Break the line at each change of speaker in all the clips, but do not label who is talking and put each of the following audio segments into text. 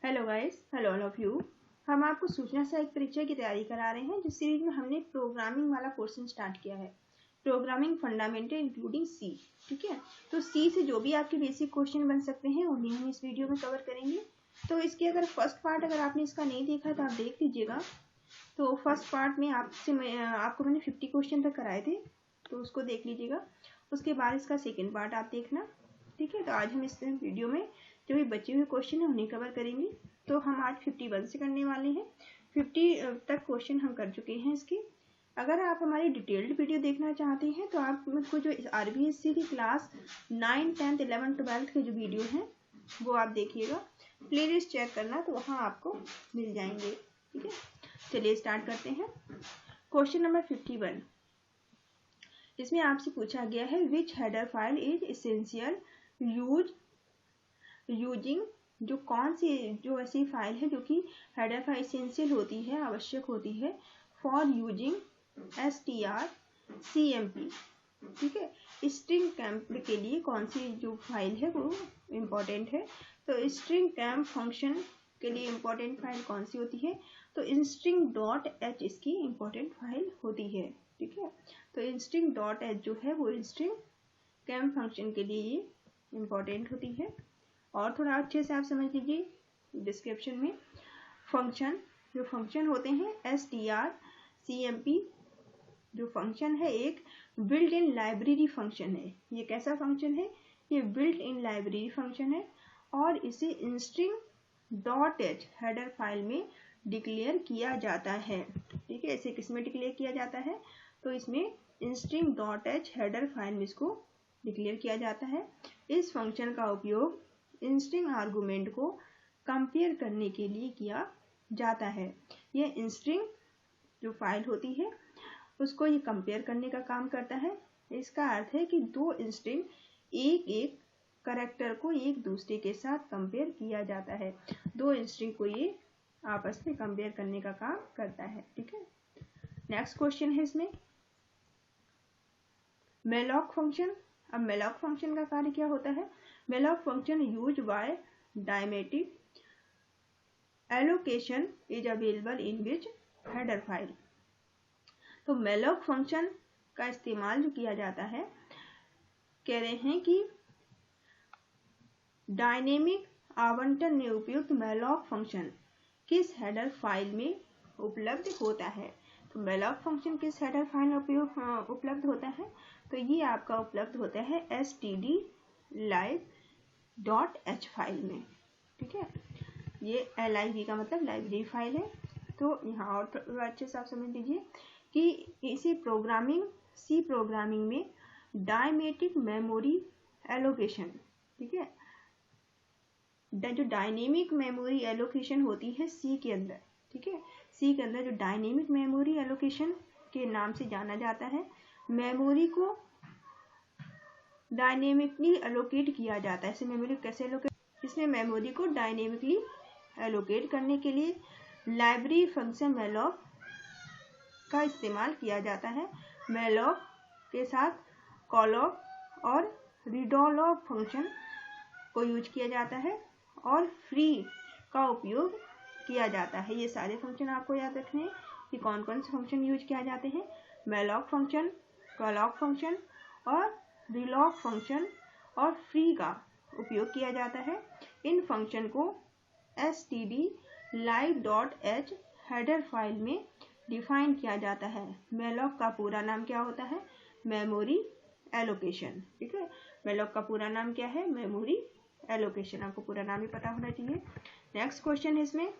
Hello guys, hello all of you. हम आपको सूचना सहायक परीक्षा की तैयारी करा रहे हैं। जिस सीरीज में हमने प्रोग्रामिंग वाला पोर्शन स्टार्ट किया है, प्रोग्रामिंग फंडामेंटल इंक्लूडिंग सी। ठीक है, तो सी से जो भी आपके बेसिक क्वेश्चन बन सकते हैं उन्हें हम इस वीडियो में कवर करेंगे। तो इसके अगर फर्स्ट पार्ट अगर आपने इसका नहीं देखा तो आप देख लीजिएगा। तो फर्स्ट पार्ट में आपको मैंने 50 क्वेश्चन तक कराए थे, तो उसको देख लीजिएगा। उसके बाद इसका सेकेंड पार्ट आप देखना। ठीक है, तो आज हम इस वीडियो में जो भी बचे हुए क्वेश्चन है उन्हें कवर करेंगे। तो हम आज 51 से करने वाले हैं। 50 तक क्वेश्चन हम कर चुके हैं इसके। अगर आप हमारी डिटेल्ड वीडियो देखना चाहते हैं तो आप मुझको जो RBSC की क्लास 9, 10, 11, 12 के जो वीडियो हैं वो आप देखिएगा। प्लेलिस्ट चेक करना तो वहाँ आपको मिल जाएंगे। ठीक है, चलिए स्टार्ट करते हैं। क्वेश्चन नंबर 51, इसमें आपसे पूछा गया है विच header file is essential using, जो कौन सी जो ऐसी फाइल है जो कि हेडर फाइल एसेंशियल होती है, आवश्यक होती है फॉर यूजिंग strcmp। ठीक है, स्ट्रिंग कैंप के लिए कौन सी जो फाइल है वो इम्पोर्टेंट है। तो स्ट्रिंग कैंप फंक्शन के लिए इम्पोर्टेंट फाइल कौन सी होती है, तो string.h इसकी इम्पोर्टेंट फाइल होती है। ठीक है, तो string.h जो है वो स्ट्रिंग कैंप फंक्शन के लिए इम्पोर्टेंट होती है। और थोड़ा अच्छे से आप समझ लीजिए डिस्क्रिप्शन में। फंक्शन, जो फंक्शन होते हैं strcmp जो फंक्शन है एक बिल्ट इन लाइब्रेरी फंक्शन है। ये कैसा फंक्शन है, ये बिल्ट इन लाइब्रेरी फंक्शन है और इसे string.h हेडर फाइल में डिक्लेयर किया जाता है। ठीक है, इसे किस में डिक्लेयर किया जाता है, तो इसमें string.h हेडर फाइल में इसको डिक्लेयर किया जाता है। इस फंक्शन का उपयोग स्ट्रिंग आर्गुमेंट को कंपेयर करने के लिए किया जाता है। यह स्ट्रिंग जो फाइल होती है उसको ये कंपेयर करने का काम करता है। इसका अर्थ है कि दो स्ट्रिंग एक एक कैरेक्टर को एक दूसरे के साथ कंपेयर किया जाता है। दो स्ट्रिंग को ये आपस में कंपेयर करने का काम करता है। ठीक है, नेक्स्ट क्वेश्चन है इसमें malloc फंक्शन। अब malloc फंक्शन का कार्य क्या होता है, malloc function use by डायमेटिक allocation is available in which header file. तो malloc फंक्शन का इस्तेमाल जो किया जाता है, कह रहे हैं कि डायनेमिक आवंटन में उपयुक्त malloc फंक्शन किस हेडर फाइल में उपलब्ध होता है। तो malloc फंक्शन किस हेडर फाइल में उपलब्ध होता है, तो ये आपका उपलब्ध होता है stdlib.h फाइल में। ठीक है, ये LIB का मतलब लाइब्रेरी फाइल है। तो यहाँ और अच्छे से आप समझ लीजिए कि इसी सी प्रोग्रामिंग में डायमेटिक मेमोरी एलोकेशन, ठीक है, जो डायनेमिक मेमोरी एलोकेशन होती है सी के अंदर, ठीक है, सी के अंदर जो डायनेमिक मेमोरी एलोकेशन के नाम से जाना जाता है, मेमोरी को डायनेमिकली एलोकेट किया जाता है। इसे मेमोरी कैसे एलोकेट, इसमें मेमोरी को डायनेमिकली एलोकेट करने के लिए लाइब्रेरी फंक्शन malloc का इस्तेमाल किया जाता है। malloc के साथ calloc और readloc फंक्शन को यूज किया जाता है और फ्री का उपयोग किया जाता है। ये सारे फंक्शन आपको याद रखने हैं कि कौन कौन से फंक्शन यूज किया जाते हैं, malloc फंक्शन, calloc फंक्शन और readloc फंक्शन और फ्री का उपयोग किया जाता है। इन फंक्शन को stdlib.h हेडर फाइल में डिफाइन किया जाता है। malloc का पूरा नाम क्या होता है, मेमोरी एलोकेशन। ठीक है, malloc का पूरा नाम क्या है, मेमोरी एलोकेशन। आपको पूरा नाम ही पता होना चाहिए। नेक्स्ट क्वेश्चन है इसमें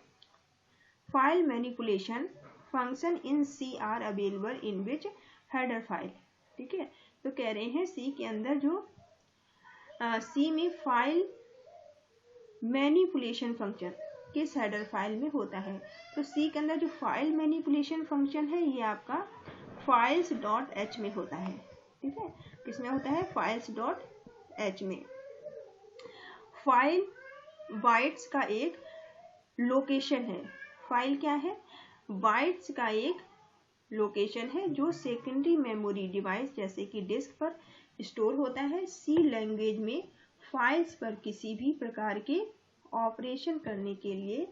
file manipulation function in C are available in which header file. ठीक है, तो कह रहे हैं सी के अंदर जो सी में फाइल मैनिपुलेशन फंक्शन किस हेडर फाइल में होता है। तो सी के अंदर जो फाइल मैनिपुलेशन फंक्शन है ये आपका files.h में होता है। ठीक है, किसमें होता है, files.h में। फाइल बाइट्स का एक लोकेशन है। फाइल क्या है, बाइट्स का एक लोकेशन है जो सेकेंडरी मेमोरी डिवाइस जैसे कि डिस्क पर स्टोर होता है। सी लैंग्वेज में फाइल्स पर किसी भी प्रकार के ऑपरेशन करने के लिए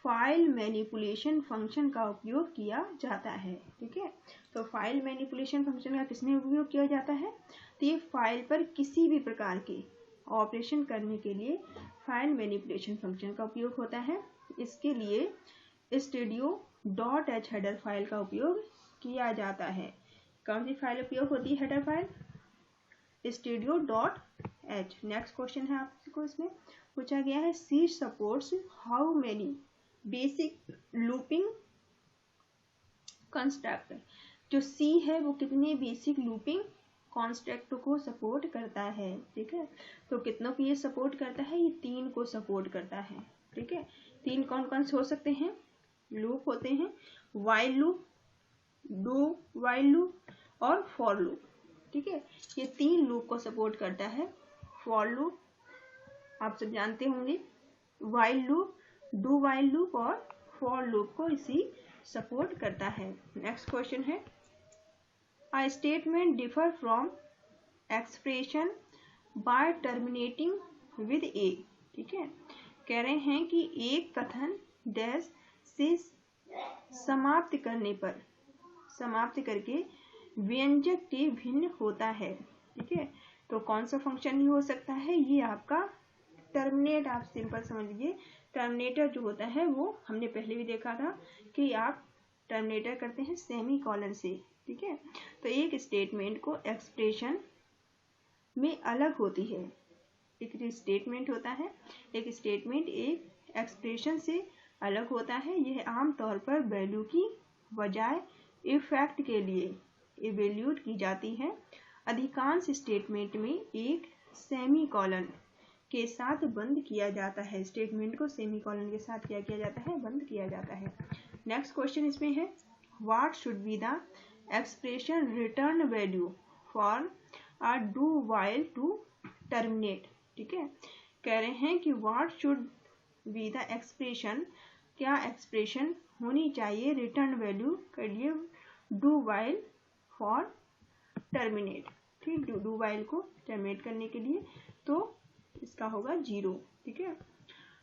फाइल मैनिपुलेशन फंक्शन का उपयोग किया जाता है। ठीक है, तो फाइल मैनिपुलेशन फंक्शन का किसमें उपयोग किया जाता है? तो ये फाइल पर किसी भी प्रकार के ऑपरेशन करने के लिए फाइल मैनिपुलेशन फंक्शन का उपयोग होता है। इसके लिए studio.h हेडर फाइल का उपयोग किया जाता है। कौन सी फाइल उपयोग होती है? Header file studio.h। Next question है आपको इसमें पूछा गया है C supports how many basic looping construct. जो C है वो कितने बेसिक लूपिंग कॉन्स्ट्रक्ट को सपोर्ट करता है। ठीक है, तो कितनों को ये सपोर्ट करता है? ये 3 को सपोर्ट करता है। ठीक है, 3 कौन कौन से हो सकते हैं? लूप होते हैं, while loop, do while loop और फॉर लूप। ठीक है, ये 3 लूप को सपोर्ट करता है। फॉर लूप आप सब जानते होंगे, while loop, do while loop और फॉर लूप को इसी सपोर्ट करता है। नेक्स्ट क्वेश्चन है A statement differ from expression by terminating with a। ठीक है, कह रहे हैं कि एक कथन डैश से समाप्त करके व्यंजक के भिन्न होता है। ठीक है, तो कौन सा फंक्शन ही हो सकता है? ये आपका टर्मिनेट। आप सिंपल समझ लीजिए, टर्मिनेटर जो होता है वो हमने पहले भी देखा था कि आप टर्मिनेटर करते हैं सेमी कॉलन से। ठीक है, तो एक स्टेटमेंट को एक्सप्रेशन में अलग होती है। एक स्टेटमेंट होता है, एक स्टेटमेंट एक एक्सप्रेशन से अलग होता है। यह आमतौर पर वैल्यू की बजाय इफेक्ट के लिए इवेल्यूट की जाती है। अधिकांश स्टेटमेंट में एक सेमी कॉलन के साथ बंद किया जाता है। स्टेटमेंट को सेमी कॉलन के साथ क्या किया जाता है? बंद किया जाता है। नेक्स्ट क्वेश्चन इसमें है what should be the expression return value for a do while to terminate। ठीक है, कह रहे हैं कि what should be the expression, क्या एक्सप्रेशन होनी चाहिए रिटर्न वैल्यू के लिए do while for terminate। ठीक, do while को टर्मिनेट करने के लिए तो इसका होगा 0। ठीक है,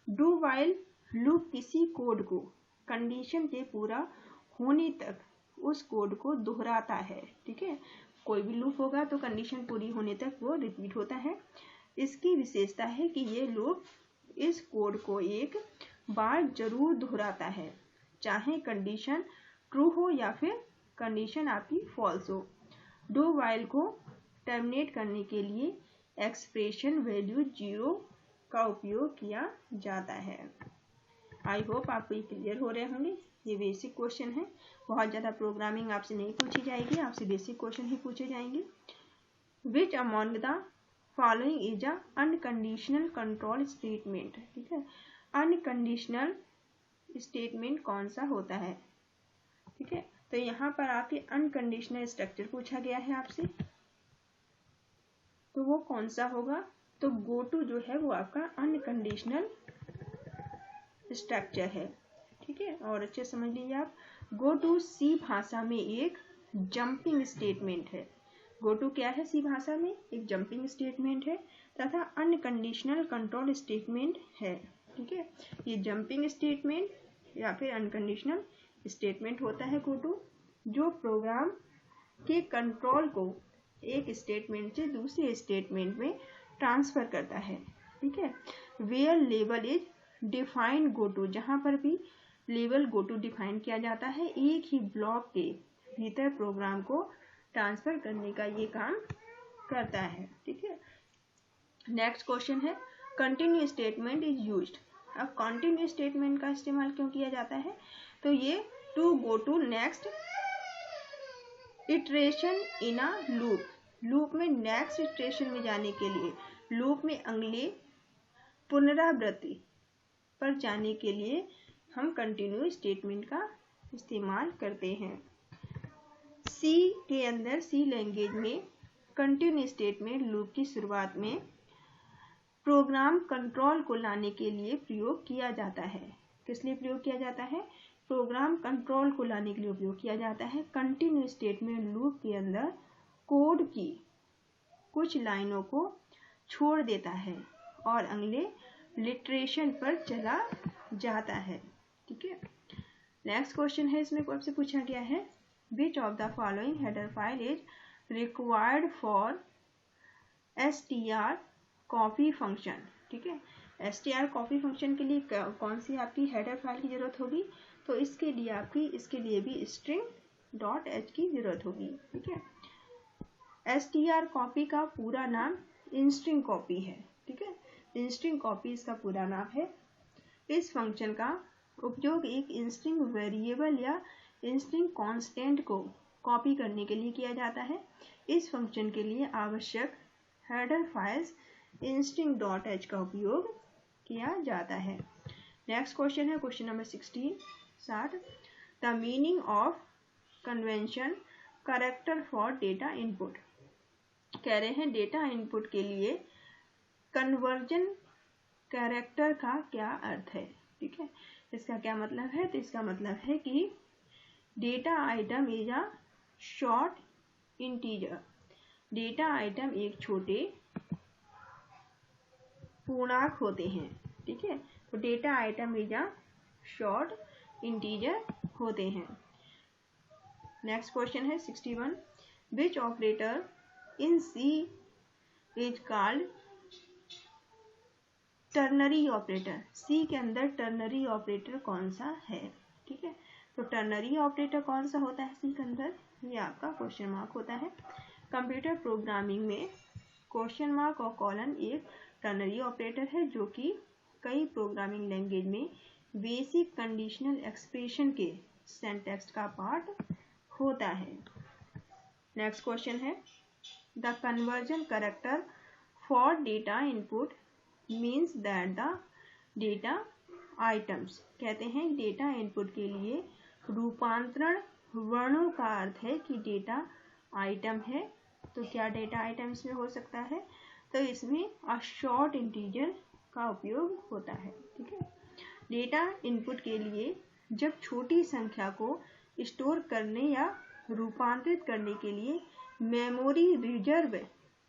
do while लूप किसी कोड को कंडीशन के पूरा होने तक उस कोड को दोहराता है। ठीक है, कोई भी लूप होगा तो कंडीशन पूरी होने तक वो रिपीट होता है। इसकी विशेषता है कि ये लूप इस कोड को एक बार जरूर दोहराता है, चाहे कंडीशन ट्रू हो या फिर कंडीशन आपकी फॉल्स हो। डू वाइल को टर्मिनेट करने के लिए एक्सप्रेशन वैल्यू 0 का उपयोग किया जाता है। आई होप आपको ये क्लियर हो रहे होंगे। ये बेसिक क्वेश्चन है, बहुत ज़्यादा प्रोग्रामिंग आपसे नहीं पूछी जाएगी, आपसे बेसिक क्वेश्चन ही पूछे जाएंगे। Which among the following is a unconditional control statement. ठीक है, अनकंडीशनल स्टेटमेंट कौन सा होता है? ठीक है, तो यहाँ पर आपके अनकंडीशनल स्ट्रक्चर पूछा गया है आपसे, तो वो कौन सा होगा? तो गो टू जो है वो आपका अनकंडीशनल स्ट्रक्चर है। ठीक है, और अच्छे समझ लीजिए आप, गो टू सी भाषा में एक जंपिंग स्टेटमेंट है। गो टू क्या है? सी भाषा में एक जंपिंग स्टेटमेंट है तथा अनकंडीशनल कंट्रोल स्टेटमेंट है। ठीक है, ये जंपिंग स्टेटमेंट या फिर अनकंडीशनल स्टेटमेंट होता है गो टू, जो प्रोग्राम के कंट्रोल को एक स्टेटमेंट से दूसरे स्टेटमेंट में ट्रांसफर करता है। ठीक है, where level is defined go to, जहाँ पर भी लेवल गो टू डिफाइन किया जाता है, एक ही ब्लॉक के भीतर प्रोग्राम को ट्रांसफर करने का ये काम करता है। ठीक है, नेक्स्ट क्वेश्चन है कंटिन्यू स्टेटमेंट इज यूज्ड। अब कंटिन्यू स्टेटमेंट का इस्तेमाल क्यों किया जाता है? तो ये to go to next iteration in a loop, loop में नेक्स्ट इटरेशन में जाने के लिए, लूप में अगले पुनरावृत्ति पर जाने के लिए हम कंटिन्यू स्टेटमेंट का इस्तेमाल करते हैं। सी के अंदर, सी लैंग्वेज में कंटिन्यू स्टेटमेंट लूप की शुरुआत में प्रोग्राम कंट्रोल को लाने के लिए प्रयोग किया जाता है। किस लिए प्रयोग किया जाता है? प्रोग्राम कंट्रोल को लाने के लिए उपयोग किया जाता है। कंटिन्यू स्टेटमेंट लूप के अंदर कोड की कुछ लाइनों को छोड़ देता है और अगले लिटरेशन पर चला जाता है। ठीक है, नेक्स्ट क्वेश्चन है, इसमें आपसे पूछा गया है which of the following header file is required for str copy function. ठीक है, str कॉपी फंक्शन के लिए कौन सी आपकी हेडर फाइल की जरूरत होगी, तो इसके लिए आपकी इसके लिए भी string.h की जरूरत होगी। ठीक है, str कॉपी का पूरा नाम इंस्ट्रिंग कॉपी है। ठीक है, इंस्ट्रिंग कॉपी इसका पूरा नाम है। इस फंक्शन का उपयोग एक इंस्ट्रिंग वेरिएबल या इंस्ट्रिंग कांस्टेंट को कॉपी करने के लिए किया जाता है। इस फंक्शन के लिए आवश्यक हेडर फाइल्स string.h का उपयोग किया जाता है। नेक्स्ट क्वेश्चन है question number 60। The meaning of convention character for data input. कह रहे हैं डेटा इनपुट के लिए कन्वर्जन कैरेक्टर का क्या अर्थ है। ठीक है, इसका क्या मतलब है, तो इसका मतलब है कि data item is a short integer. Data item एक छोटे पूर्णांक होते हैं। ठीक है, तो data item is a short integer होते हैं। नेक्स्ट क्वेश्चन है 61। Which operator in C is called ternary operator. C के अंदर टर्नरी ऑपरेटर कौन सा है। ठीक है, तो टर्नरी ऑपरेटर कौन सा होता है सी के अंदर, ये आपका क्वेश्चन मार्क होता है। कंप्यूटर प्रोग्रामिंग में क्वेश्चन मार्क और कॉलन एक टर्नरी ऑपरेटर है जो कि कई प्रोग्रामिंग लैंग्वेज में बेसिक कंडीशनल एक्सप्रेशन के सिंटैक्स का पार्ट होता है। नेक्स्ट क्वेश्चन है the conversion character for data input means that the data items. कहते हैं डेटा इनपुट के लिए रूपांतरण वर्णों का अर्थ है कि डेटा आइटम है। तो क्या डेटा आइटम्स में हो सकता है, तो इसमें अ शॉर्ट इंटीजर का उपयोग होता है। ठीक है, डेटा इनपुट के लिए जब छोटी संख्या को स्टोर करने या रूपांतरित करने के लिए मेमोरी रिजर्व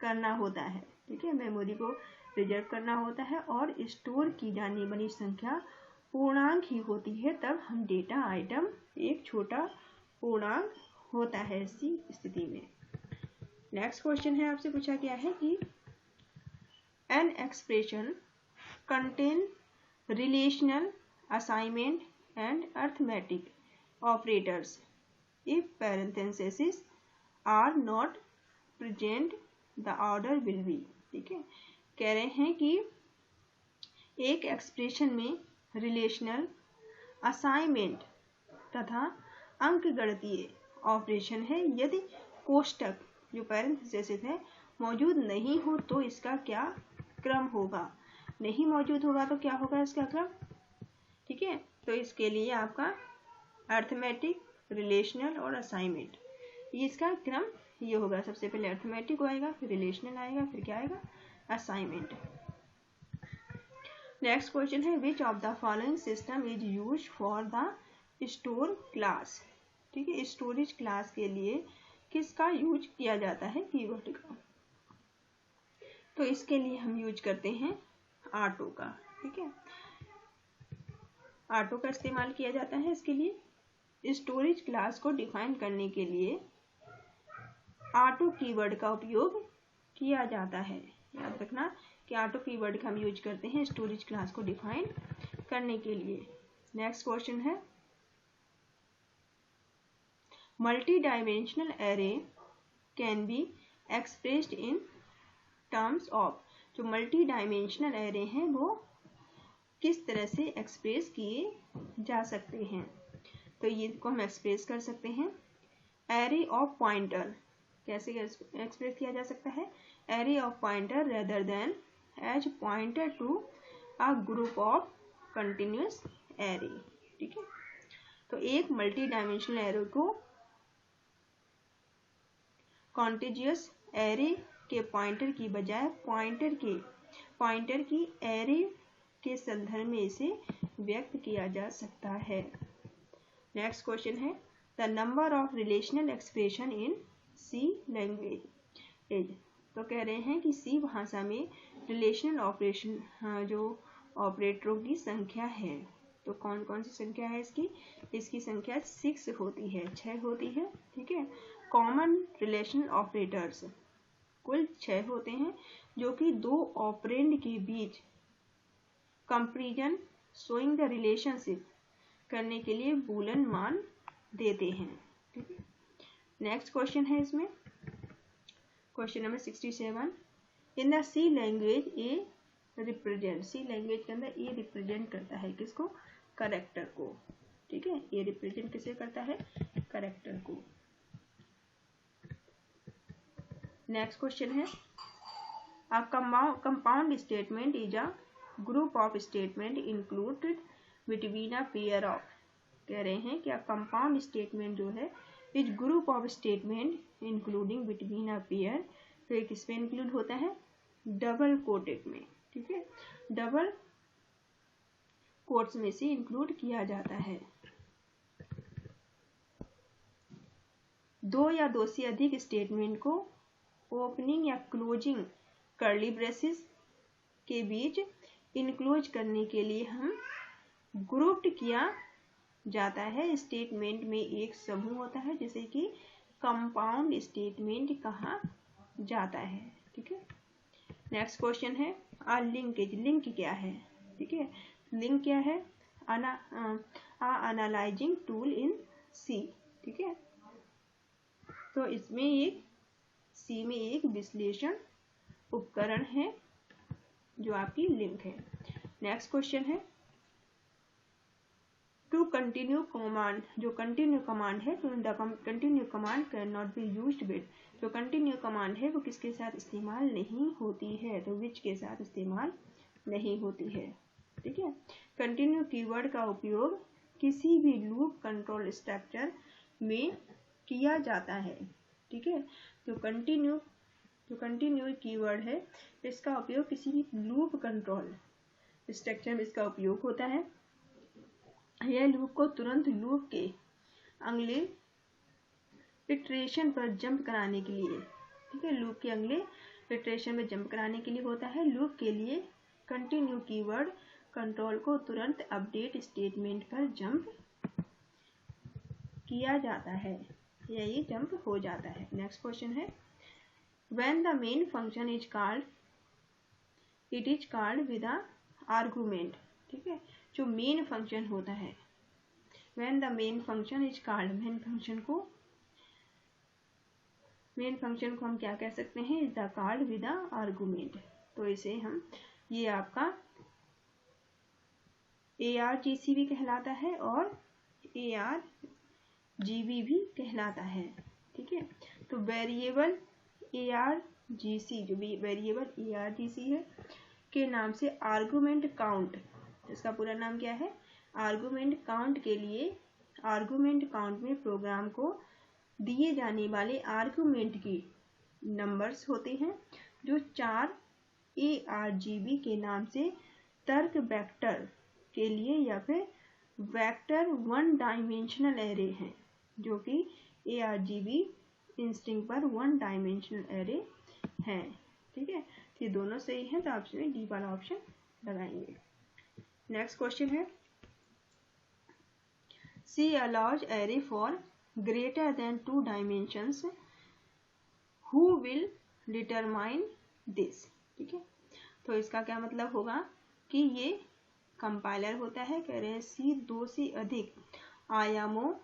करना होता है। ठीक है, मेमोरी को रिजर्व करना होता है और स्टोर की जाने वाली संख्या पूर्णांक ही होती है, तब हम डेटा आइटम एक छोटा पूर्णांक होता है इसी स्थिति में। नेक्स्ट क्वेश्चन है आपसे पूछा गया है कि an expression contain relational assignment and arithmetic operators if parenthesis are not present the order will be. ठीक है, कह रहे हैं कि एक एक्सप्रेशन में रिलेशनल असाइनमेंट तथा अंकगणितीय ऑपरेशन है। यदि कोष्टक जो पैरेंथेसिस है मौजूद नहीं हो तो इसका क्या क्रम होगा, नहीं मौजूद होगा तो क्या होगा इसका क्रम। ठीक है, तो इसके लिए आपका अर्थमेटिक, रिलेशनल और असाइनमेंट, ये इसका क्रम ये होगा। सबसे पहले अर्थमेटिक आएगा, फिर रिलेशनल आएगा, फिर क्या आएगा असाइनमेंट। नेक्स्ट क्वेश्चन है which of the following system is use for the store class. ठीक है, स्टोरेज क्लास के लिए किसका यूज किया जाता है, कीवर्ड का। तो इसके लिए हम यूज करते हैं ऑटो का। ठीक है, ऑटो का इस्तेमाल किया जाता है इसके लिए। स्टोरेज क्लास को डिफाइन करने के लिए ऑटो कीवर्ड का उपयोग किया जाता है। याद रखना कि ऑटो कीवर्ड का हम यूज करते हैं स्टोरेज क्लास को डिफाइन करने के लिए। नेक्स्ट क्वेश्चन है multi dimensional array can be expressed in terms of. जो मल्टी डायमेंशनल एरे हैं वो किस तरह से एक्सप्रेस किए जा सकते हैं, तो ये को हम एक्सप्रेस कर सकते हैं एरे ऑफ पॉइंटर। कैसे एक्सप्रेस किया जा सकता है, array of pointer rather than as pointer to a group of continuous array. ठीक है, तो एक मल्टी डायमेंशनल एरे को कॉन्टिजियस एरे के पॉइंटर की बजाय पॉइंटर की एरे के संदर्भ में इसे व्यक्त किया जा सकता है। नेक्स्ट क्वेश्चन है the number of relational expression in C language is. तो कह रहे हैं कि सी भाषा में रिलेशनल ऑपरेशन जो ऑपरेटरों की संख्या है। तो कौन कौन सी संख्या है इसकी संख्या 6 होती है, 6 होती है। ठीक है। कॉमन रिलेशन ऑपरेटर्स कुल 6 होते हैं, जो कि दो ऑपरेंड के बीच कंपैरिजन शोइंग द रिलेशनशिप करने के लिए बूलियन मान देते हैं। ठीक है। नेक्स्ट क्वेश्चन है इसमें, question number 67। In the C language A represent, C language के अंदर ए रिप्रेजेंट करता है किसको? कैरेक्टर को। ठीक है। ए रिप्रेजेंट किसे करता है? कैरेक्टर को। नेक्स्ट क्वेश्चन है, a compound statement is a group of statement included between a pair of, कह रहे हैं कि कंपाउंड स्टेटमेंट जो है is group of statement including between a pair, तो ये किसमें इंक्लूड होता है? डबल कोटेड में। ठीक है। डबल कोट्स में से इंक्लूड किया जाता है। दो या दो से अधिक स्टेटमेंट को ओपनिंग या क्लोजिंग कर्ली ब्रेसेस के बीच इनक्लोज करने के लिए हम ग्रुप्ड किया जाता है। स्टेटमेंट में एक समूह होता है जिसे कि कंपाउंड स्टेटमेंट कहा जाता है। ठीक है। नेक्स्ट क्वेश्चन है, लिंकेज, लिंक क्या है? ठीक है। लिंक क्या है? एनालाइजिंग टूल इन सी। ठीक है। तो इसमें एक सी में एक विश्लेषण उपकरण है जो आपकी लिंक है। नेक्स्ट क्वेश्चन है, टू कंटिन्यू कमांड, जो कंटिन्यू कमांड है, तो the continue command can not be used with, जो कंटिन्यू कमांड है वो किसके साथ इस्तेमाल नहीं होती है? तो विच के साथ इस्तेमाल नहीं होती है। ठीक है। कंटिन्यू कीवर्ड का उपयोग किसी भी लूप कंट्रोल स्ट्रक्चर में किया जाता है। ठीक है। तो कंटिन्यू कीवर्ड है, इसका उपयोग किसी भी लूप कंट्रोल स्ट्रक्चर में इसका उपयोग होता है। यह लूप को तुरंत लूप के अगले इटरेशन पर जंप कराने के लिए, ठीक है, लूप के अगले इटरेशन में जंप कराने के लिए होता है। लूप के लिए कंटिन्यू कीवर्ड कंट्रोल को तुरंत अपडेट स्टेटमेंट पर जंप किया जाता है, यही जंप हो जाता है। नेक्स्ट क्वेश्चन है, when the main function is called, it is called with a argument. ठीक है। जो मेन फंक्शन होता है, when the main function is called, main function को हम क्या कह सकते हैं? Is the called with a argument. तो इसे हम, ये आपका ARGC भी कहलाता है और ARGB भी कहलाता है। ठीक है। तो वेरिएबल ARGC, जो भी वेरिएबल ARGC है के नाम से आर्गुमेंट काउंट, इसका पूरा नाम क्या है? आर्गुमेंट काउंट के लिए, आर्गुमेंट काउंट में प्रोग्राम को दिए जाने वाले आर्गुमेंट की नंबर्स होते हैं, जो 4 ARGB के नाम से तर्क वेक्टर के लिए या फिर वेक्टर 1 डायमेंशनल एरे हैं, जो कि ARGB इंस्टिंग पर 1 डायमेंशनल एरे हैं। ठीक है। ये दोनों सही हैं, तो आप इसमें डी वाला ऑप्शन लगाएंगे। नेक्स्ट क्वेश्चन है, C allows array for greater than 2 dimensions, who will determine this. ठीक है। तो इसका क्या मतलब होगा कि ये कंपाइलर होता है, कह रहे हैं सी 2 से अधिक आयामों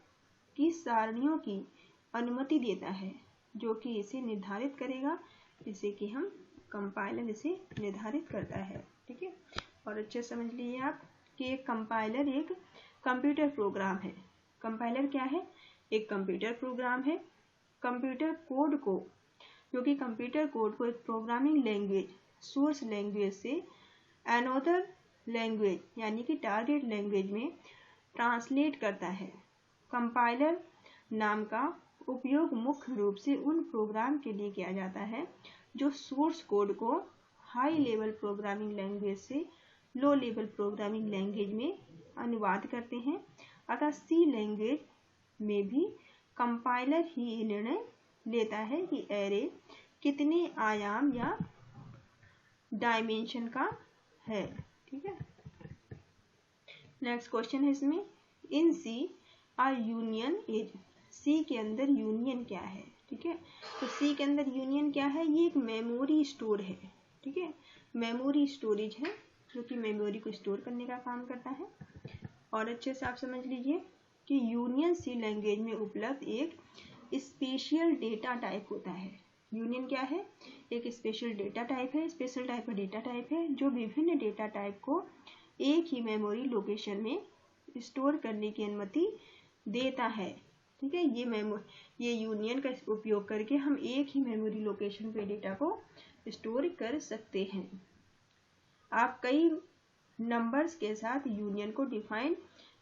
की सारणियों की अनुमति देता है, जो कि इसे निर्धारित करेगा, जिसे कि हम कंपाइलर इसे निर्धारित करता है। ठीक है। और अच्छे समझ लीजिए आप कि एक कंपाइलर एक कंप्यूटर प्रोग्राम है। कंपाइलर क्या है? एक कंप्यूटर प्रोग्राम है। कंप्यूटर कोड को, जो कि कंप्यूटर कोड को एक प्रोग्रामिंग लैंग्वेज, सोर्स लैंग्वेज से अनदर लैंग्वेज यानी कि टारगेट लैंग्वेज में ट्रांसलेट करता है। कंपाइलर नाम का उपयोग मुख्य रूप से उन प्रोग्राम के लिए किया जाता है जो सोर्स कोड को हाई लेवल प्रोग्रामिंग लैंग्वेज से लो लेवल प्रोग्रामिंग लैंग्वेज में अनुवाद करते हैं। अतः सी लैंग्वेज में भी कंपाइलर ही निर्णय लेता है कि एरे कितने आयाम या डायमेंशन का है। ठीक है। नेक्स्ट क्वेश्चन है इसमें, इन सी आ यूनियन इज, सी के अंदर यूनियन क्या है, ठीक है। तो सी के अंदर यूनियन क्या है, ये एक मेमोरी स्टोर है, ठीक है, मेमोरी स्टोरेज है जो कि मेमोरी को स्टोर करने का काम करता है। और अच्छे से आप समझ लीजिए कि यूनियन सी लैंग्वेज में उपलब्ध एक स्पेशल डेटा टाइप होता है। यूनियन क्या है, एक स्पेशल डेटा टाइप है, स्पेशल टाइप का डेटा टाइप है जो विभिन्न डेटा टाइप को एक ही मेमोरी लोकेशन में स्टोर करने की अनुमति देता है, ठीक है। ये यूनियन का उपयोग करके हम एक ही मेमोरी लोकेशन पे डेटा को स्टोर कर सकते हैं। आप कई नंबर्स के साथ यूनियन को डिफाइन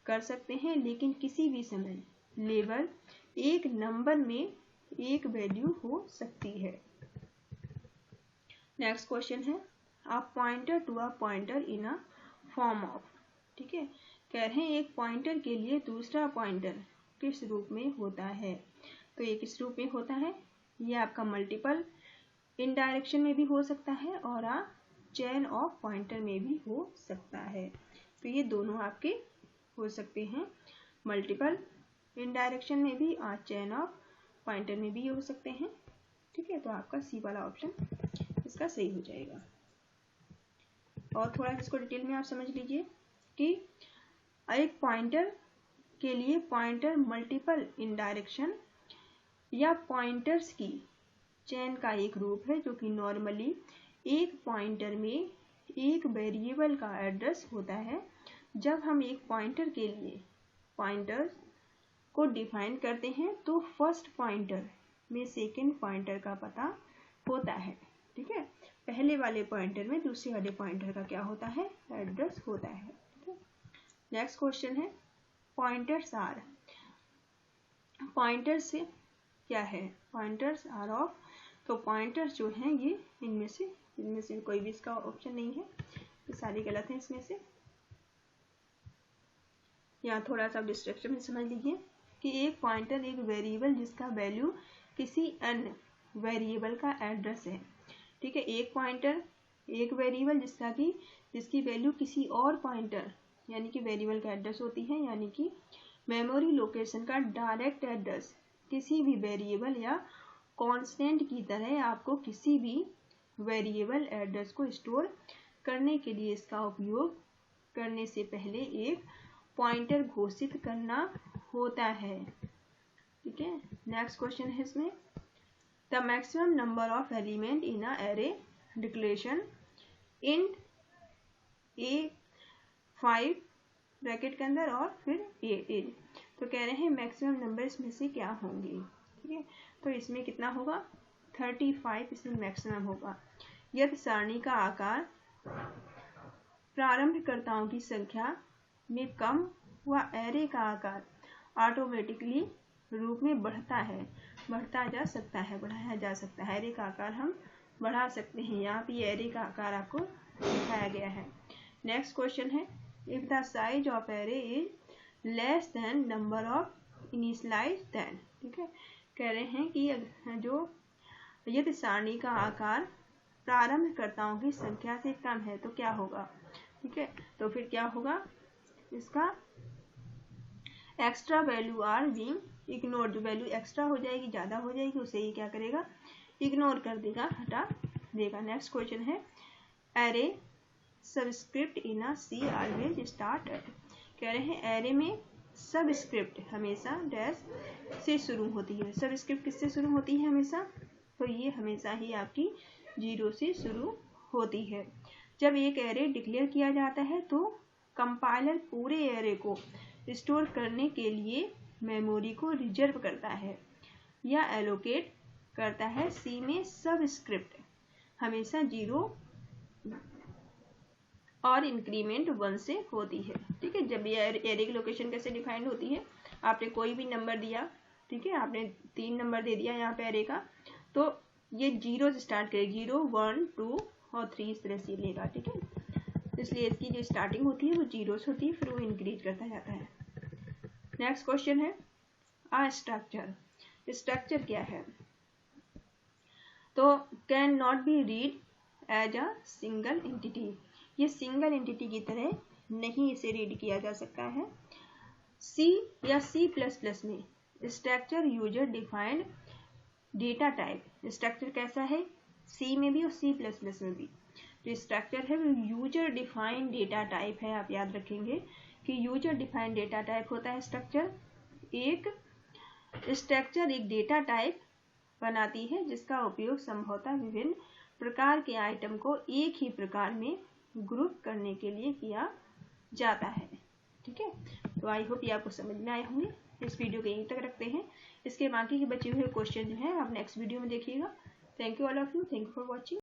कर सकते हैं, लेकिन किसी भी समय लेवल एक नंबर में एक वैल्यू हो सकती है। नेक्स्ट क्वेश्चन है, a pointer to a pointer in a form of, ठीक है, कह रहे हैं एक पॉइंटर के लिए दूसरा पॉइंटर किस रूप में होता है। तो ये किस रूप में होता है, ये आपका मल्टीपल इन डायरेक्शन में भी हो सकता है और चेन ऑफ पॉइंटर में भी हो सकता है। तो ये दोनों आपके हो सकते हैं, मल्टीपल इन डायरेक्शन में भी और चेन ऑफ पॉइंटर में भी हो सकते हैं, ठीक है। तो आपका सी वाला ऑप्शन इसका सही हो जाएगा। और थोड़ा इसको डिटेल में आप समझ लीजिए कि एक पॉइंटर के लिए पॉइंटर मल्टीपल इन डायरेक्शन या पॉइंटर्स की चेन का एक रूप है जो कि नॉर्मली एक पॉइंटर में एक वेरिएबल का एड्रेस होता है। जब हम एक पॉइंटर के लिए पॉइंटर्स को डिफाइन करते हैं तो फर्स्ट पॉइंटर में सेकेंड पॉइंटर का पता होता है, ठीक है। पहले वाले पॉइंटर में दूसरे वाले पॉइंटर का क्या होता है, एड्रेस होता है, ठीक है। नेक्स्ट क्वेश्चन है, पॉइंटर्स आर, पॉइंटर्स से क्या है, पॉइंटर्स आर ऑफ, तो पॉइंटर्स जो हैं ये इनमें से कोई भी इसका ऑप्शन नहीं है, ये सारे गलत हैं इसमें से। यहाँ थोड़ा सा डिस्ट्रक्शन में समझ लीजिए कि एक पॉइंटर एक वेरिएबल जिसका वैल्यू किसी अन्य वेरिएबल का एड्रेस है, ठीक है। एक पॉइंटर एक वेरिएबल जिसकी वैल्यू किसी और पॉइंटर यानी कि वेरिएबल का एड्रेस होती है, यानी कि मेमोरी लोकेशन का डायरेक्ट एड्रेस किसी भी वेरिएबल या कांस्टेंट की तरह आपको किसी भी वेरिएबल एड्रेस को स्टोर करने के लिए इसका उपयोग करने से पहले एक पॉइंटर घोषित करना होता है, ठीक है। नेक्स्ट क्वेश्चन है इसमें, the maximum number of element in a array declaration int A5 bracket के अंदर और फिर A8, तो कह रहे हैं मैक्सिमम नंबर इसमें से क्या होंगे, ठीक है। तो इसमें कितना होगा, 35 इसमें मैक्सिमम होगा। यदि सारणी का आकार प्रारंभकर्ताओं की संख्या में कम व एरे का आकार ऑटोमेटिकली रूप में बढ़ाया जा सकता है। एरे का आकार हम बढ़ा सकते हैं, यहाँ पे एरे का आकार आपको दिखाया गया है। नेक्स्ट क्वेश्चन है, if the size of array is less than number of initialize then, ठीक है, कह रहे हैं कि यदि सारणी का आकार प्रारंभकर्ताओं की संख्या से कम है तो क्या होगा, ठीक है। तो फिर क्या होगा, इसका extra value are being ignore, जो वैल्यू एक्स्ट्रा हो जाएगी, ज़्यादा हो जाएगी, उसे ये क्या करेगा, इग्नोर कर देगा, हटा देगा। नेक्स्ट क्वेश्चन है, array subscript in a C always start at, कह रहे हैं एरे में सबस्क्रिप्ट हमेशा डैश से शुरू होती है। सबस्क्रिप्ट किससे शुरू होती है हमेशा, तो ये हमेशा ही आपकी 0 से शुरू होती है। जब एक एरे डिक्लेयर किया जाता है तो कंपाइलर पूरे एरे को स्टोर करने के लिए मेमोरी को रिजर्व करता है या एलोकेट करता है। सी में सबस्क्रिप्ट हमेशा 0 और इंक्रीमेंट 1 से होती है, ठीक है। जब ये एरे की लोकेशन कैसे डिफाइंड होती है, आपने कोई भी नंबर दिया, ठीक है, आपने 3 नंबर दे दिया यहाँ पे एरे का, तो ये 0 से स्टार्ट करेगी, 0 1 2 और 3 इस तरह से लेगा, ठीक है। इसलिए इसकी जो स्टार्टिंग होती है वो 0 से होती है, फिर वो इंक्रीज करता जाता है। नेक्स्ट क्वेश्चन है, आ स्ट्रक्चर, स्ट्रक्चर क्या है, तो can not be read as a single entity, ये सिंगल एंटिटी की तरह नहीं इसे रीड किया जा सकता है। सी या C++ में structure user defined data type, structure कैसा है सी में भी और C++ में भी। जो स्ट्रक्चर है वो यूजर डिफाइंड डेटा टाइप है। आप याद रखेंगे कि यूजर डिफाइंड डेटा टाइप होता है स्ट्रक्चर। एक स्ट्रक्चर एक डेटा टाइप बनाती है जिसका उपयोग संभवतः विभिन्न प्रकार के आइटम को एक ही प्रकार में ग्रुप करने के लिए किया जाता है। ठीक है, तो आई होप ये आपको समझ में आए होंगे। इस वीडियो को यहीं तक रखते हैं। इसके बाकी के बचे हुए क्वेश्चन जो है आप नेक्स्ट वीडियो में देखिएगा। Thank you all of you, thank you for watching.